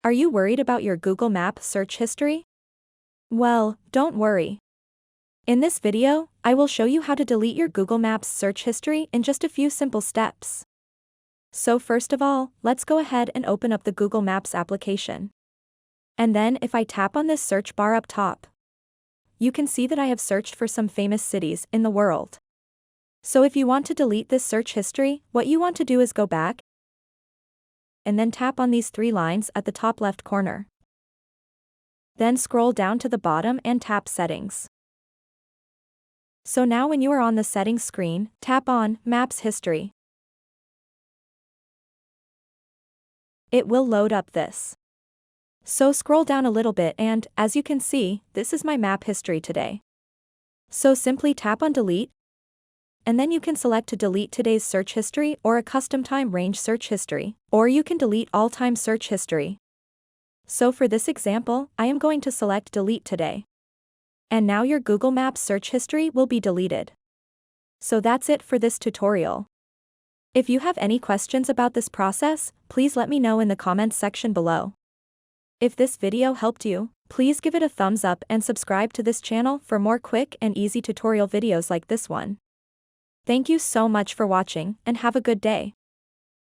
Are you worried about your Google Maps search history? Well, don't worry. In this video, I will show you how to delete your Google Maps search history in just a few simple steps. So first of all, let's go ahead and open up the Google Maps application. And then if I tap on this search bar up top, you can see that I have searched for some famous cities in the world. So if you want to delete this search history, what you want to do is go back and then tap on these three lines at the top left corner. Then scroll down to the bottom and tap Settings. So now when you are on the settings screen, tap on Maps History. It will load up this. So scroll down a little bit and, as you can see, this is my map history today. So simply tap on Delete, and then you can select to delete today's search history or a custom time range search history, or you can delete all time search history. So for this example, I am going to select Delete today. And now your Google Maps search history will be deleted. So that's it for this tutorial. If you have any questions about this process, please let me know in the comments section below. If this video helped you, please give it a thumbs up and subscribe to this channel for more quick and easy tutorial videos like this one. Thank you so much for watching and have a good day.